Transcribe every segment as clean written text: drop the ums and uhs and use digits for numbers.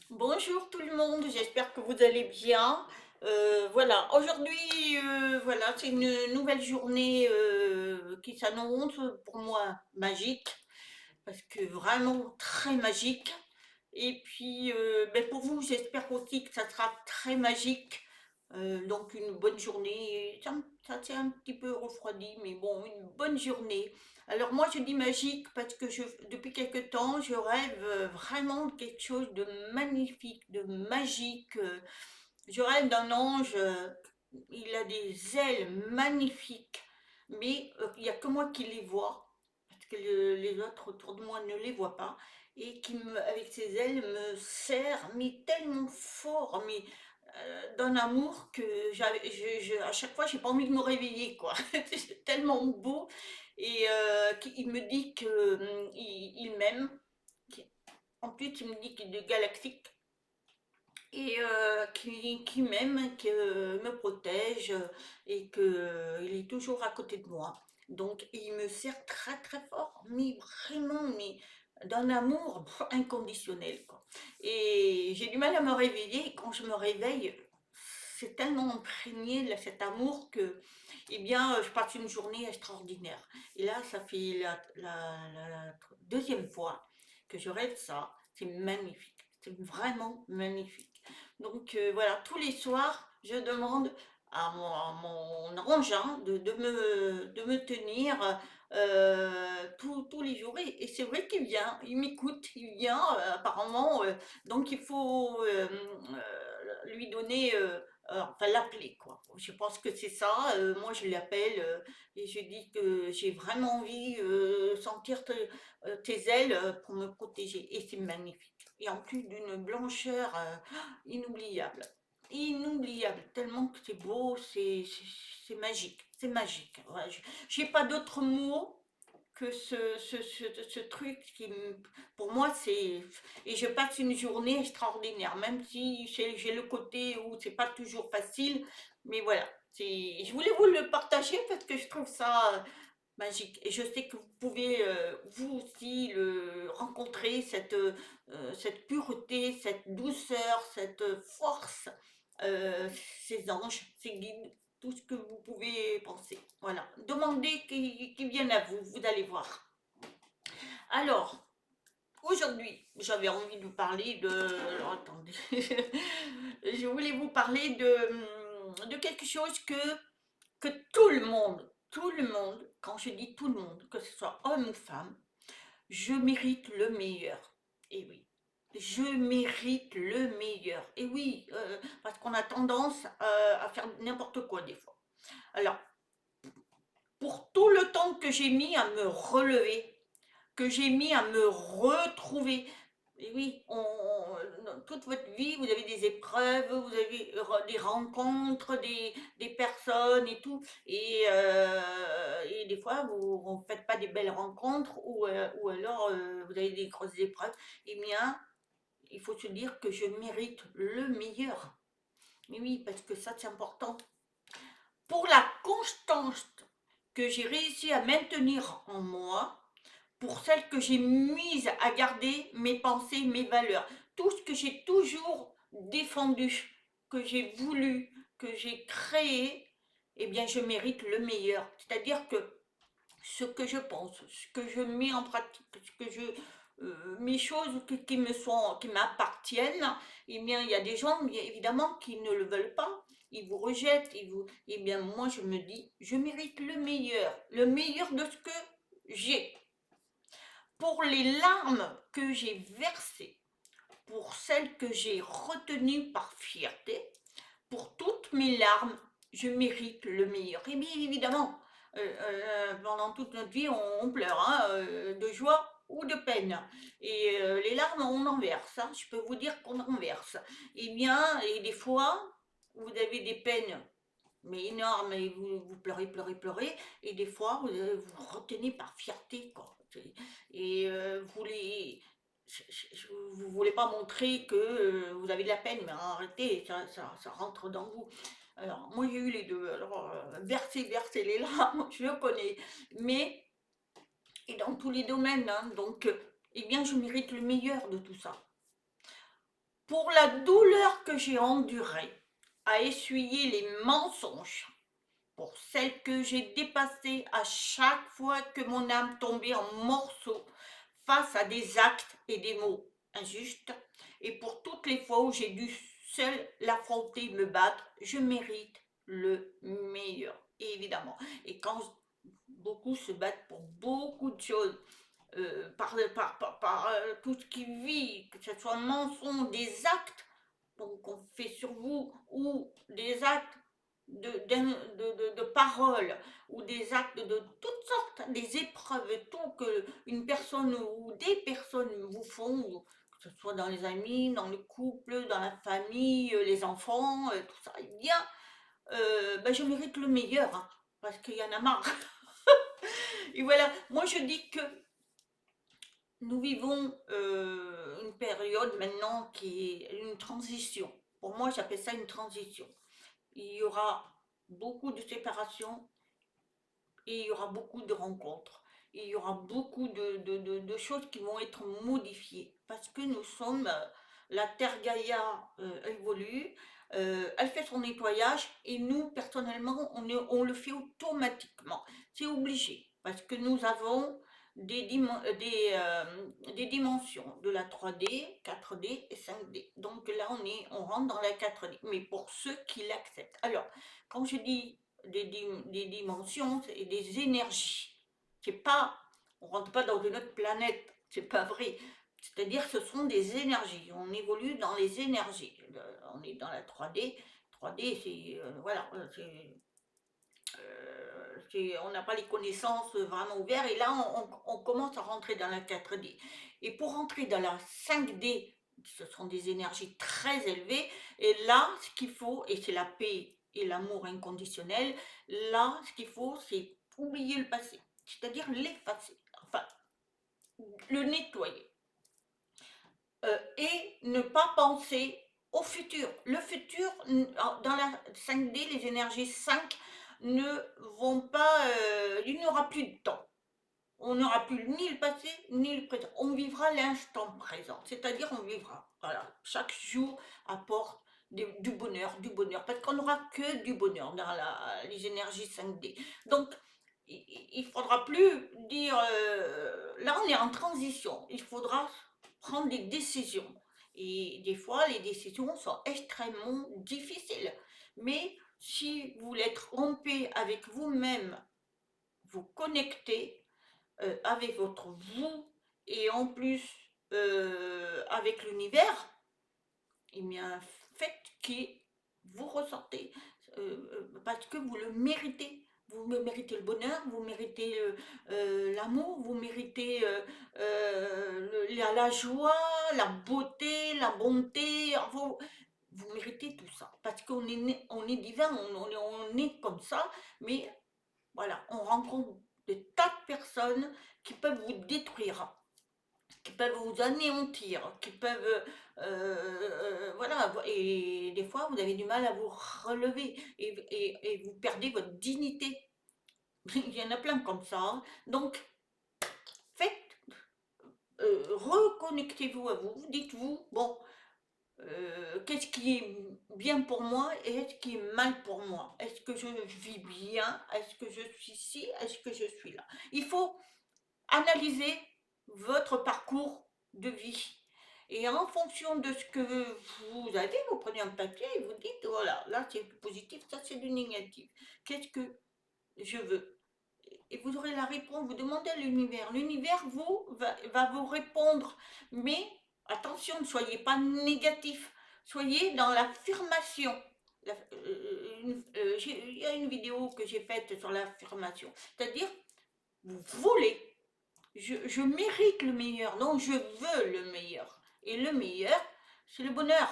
Bonjour tout le monde, j'espère que vous allez bien. Voilà, aujourd'hui, voilà, c'est une nouvelle journée qui s'annonce pour moi magique, parce que vraiment très magique. Et puis, ben, pour vous, j'espère aussi que ça sera très magique. Donc une bonne journée. Ça s'est un petit peu refroidi, mais bon, une bonne journée. Alors moi, je dis magique parce que depuis quelque temps, je rêve vraiment de quelque chose de magnifique, de magique. Je rêve d'un ange. Il a des ailes magnifiques, mais il n'y a que moi qui les vois, parce que les autres autour de moi ne les voient pas, et avec ses ailes, me serre, mais tellement fort, mais d'un amour que à chaque fois, j'ai pas envie de me réveiller, quoi. C'est tellement beau, et il me dit que il m'aime. En plus, il me dit qu'il est galactique et qui m'aime, qui me protège et qu'il est toujours à côté de moi. Donc il me sert très très fort, mais vraiment, mais d'un amour inconditionnel, quoi. Et j'ai du mal à me réveiller. Et quand je me réveille, c'est tellement imprégné de cet amour que, eh bien, je passe une journée extraordinaire. Et là, ça fait la deuxième fois que je rêve ça. C'est magnifique. C'est vraiment magnifique. Donc voilà, tous les soirs, je demande à mon engin de me tenir tous les jours. Et c'est vrai qu'il vient, il m'écoute, il vient apparemment. Donc il faut lui donner, enfin l'appeler quoi. Je pense que c'est ça. Moi je l'appelle et je dis que j'ai vraiment envie de sentir tes ailes pour me protéger. Et c'est magnifique. Et en plus d'une blancheur inoubliable. Inoubliable, tellement que c'est beau, c'est magique, c'est magique. Ouais, j'ai pas d'autre mot que ce truc pour moi, c'est. Et je passe une journée extraordinaire, même si j'ai le côté où c'est pas toujours facile, mais voilà. Je voulais vous le partager parce que je trouve ça magique. Et je sais que vous pouvez, vous aussi, rencontrer cette pureté, cette douceur, cette force, euh, ces anges, ces guides, tout ce que vous pouvez penser. Voilà. Demandez qu'ils viennent à vous, vous allez voir. Alors, aujourd'hui, j'avais envie de vous parler de. Alors, attendez. Je voulais vous parler de quelque chose que tout le monde, quand je dis tout le monde, que ce soit homme ou femme, je mérite le meilleur. Et oui, je mérite le meilleur. Et oui, parce qu'on a tendance à faire n'importe quoi des fois. Alors, pour tout le temps que j'ai mis à me relever, que j'ai mis à me retrouver. Et oui, dans toute votre vie, vous avez des épreuves, vous avez des rencontres, des personnes et tout. Et des fois, vous ne faites pas des belles rencontres ou alors vous avez des grosses épreuves. Eh bien, il faut se dire que je mérite le meilleur. Mais oui, parce que ça, c'est important. Pour la constance que j'ai réussi à maintenir en moi, pour celle que j'ai mise à garder mes pensées, mes valeurs, tout ce que j'ai toujours défendu, que j'ai voulu, que j'ai créé, eh bien je mérite le meilleur. C'est-à-dire que ce que je pense, ce que je mets en pratique, ce que mes choses qui m'appartiennent, eh bien il y a des gens bien évidemment qui ne le veulent pas, ils vous rejettent, eh bien moi je me dis, je mérite le meilleur de ce que j'ai. Pour les larmes que j'ai versées, pour celles que j'ai retenues par fierté, pour toutes mes larmes, je mérite le meilleur. Et bien évidemment, pendant toute notre vie, on pleure, hein, de joie ou de peine. Et les larmes, on en verse, hein, je peux vous dire qu'on en verse. Et bien, et des fois, vous avez des peines mais énormes et vous pleurez, pleurez, pleurez. Et des fois, vous retenez par fierté, quoi. Et vous voulez pas montrer que vous avez de la peine, mais arrêtez, ça rentre dans vous. Alors, moi j'ai eu les deux. Alors, verser les larmes, je le connais. Mais, et dans tous les domaines, hein, donc, eh bien, je mérite le meilleur de tout ça. pour la douleur que j'ai endurée à essuyer les mensonges, pour celle que j'ai dépassée à chaque fois que mon âme tombait en morceaux face à des actes et des mots injustes, et pour toutes les fois où j'ai dû seule l'affronter, me battre, je mérite le meilleur, évidemment. Et quand beaucoup se battent pour beaucoup de choses, par tout ce qui vit, que ce soit mensonge, des actes qu'on fait sur vous, ou des actes de paroles, ou des actes de toutes sortes, des épreuves, tout que une personne ou des personnes vous font, que ce soit dans les amis, dans le couple, dans la famille, les enfants, tout ça, eh bien, ben, je mérite le meilleur, hein, parce qu'il y en a marre. Et voilà, moi je dis que nous vivons une période maintenant qui est une transition. Pour moi, j'appelle ça une transition. Il y aura beaucoup de séparations et il y aura beaucoup de rencontres. Et il y aura beaucoup de choses qui vont être modifiées parce que nous sommes, la Terre Gaïa évolue, elle fait son nettoyage et nous, personnellement, on le fait automatiquement. C'est obligé parce que nous avons des dimensions de la 3D, 4D et 5D. Donc là, on rentre dans la 4D, mais pour ceux qui l'acceptent. Alors, quand je dis des dimensions et des énergies. C'est pas, on rentre pas dans une autre planète, c'est pas vrai. C'est-à-dire que ce sont des énergies. On évolue dans les énergies. On est dans la 3D. 3D, c'est voilà, on n'a pas les connaissances vraiment ouvertes. Et là, on commence à rentrer dans la 4D. Et pour rentrer dans la 5D, ce sont des énergies très élevées. Et là, ce qu'il faut, et c'est la paix et l'amour inconditionnel, là, ce qu'il faut, c'est oublier le passé. C'est-à-dire l'effacer. Enfin, le nettoyer. Et ne pas penser au futur. Le futur, dans la 5D, les énergies 5 ne vont pas, il n'y aura plus de temps. On n'aura plus ni le passé ni le présent. On vivra l'instant présent, c'est-à-dire on vivra. Voilà, chaque jour apporte du bonheur, parce qu'on n'aura que du bonheur dans les énergies 5D. Donc, il ne faudra plus dire, là on est en transition, il faudra prendre des décisions. Et des fois, les décisions sont extrêmement difficiles. Mais si vous voulez être en paix avec vous-même, vous connecter avec votre vous et en plus avec l'univers, eh bien, faites qui vous ressentez parce que vous le méritez. Vous méritez le bonheur, vous méritez l'amour, vous méritez la joie, la beauté, la bonté. Vous méritez tout ça parce qu'on est, on est divin, on est comme ça, mais voilà, on rencontre des tas de personnes qui peuvent vous détruire, qui peuvent vous anéantir, qui peuvent... voilà, et des fois, vous avez du mal à vous relever et vous perdez votre dignité. Il y en a plein comme ça, hein. Donc, faites, reconnectez-vous à vous, dites-vous, bon, qu'est-ce qui est bien pour moi et est-ce qui est mal pour moi? Est-ce que je vis bien? Est-ce que je suis ici? Est-ce que je suis là? Il faut analyser votre parcours de vie. Et en fonction de ce que vous avez, vous prenez un papier et vous dites, voilà, là c'est du positif, ça c'est du négatif. Qu'est-ce que je veux? Et vous aurez la réponse, vous demandez à l'univers. L'univers va vous répondre. Mais attention, ne soyez pas négatif. Soyez dans l'affirmation. Il y a une vidéo que j'ai faite sur l'affirmation. C'est-à-dire, vous voulez, je mérite le meilleur, donc je veux le meilleur. Et le meilleur, c'est le bonheur.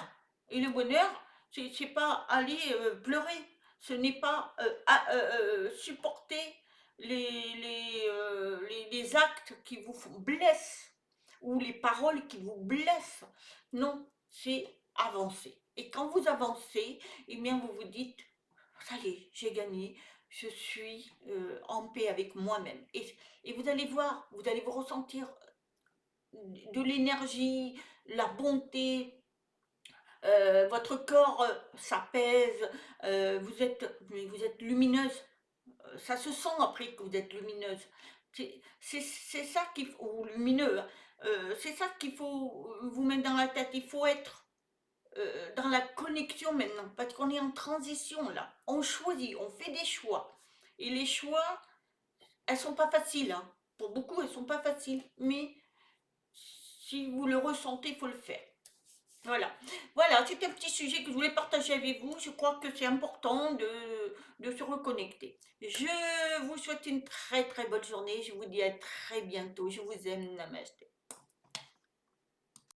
Et le bonheur, c'est pas aller pleurer, ce n'est pas supporter les actes qui vous blessent ou les paroles qui vous blessent. Non, c'est avancer. Et quand vous avancez, eh bien vous vous dites, ça y est, j'ai gagné, je suis en paix avec moi-même. Et vous allez voir, vous allez vous ressentir de l'énergie, la bonté, Votre corps s'apaise, vous êtes lumineuse. Ça se sent après que vous êtes lumineuse. C'est ça qu'il faut, ou lumineux, hein. C'est ça qu'il faut vous mettre dans la tête. Il faut être dans la connexion maintenant, parce qu'on est en transition là. On choisit, on fait des choix. Et les choix, elles sont pas faciles, hein. Pour beaucoup, elles sont pas faciles. Mais si vous le ressentez, il faut le faire. Voilà, voilà, c'est un petit sujet que je voulais partager avec vous. Je crois que c'est important de se reconnecter. Je vous souhaite une très très bonne journée. Je vous dis à très bientôt. Je vous aime. Namasté.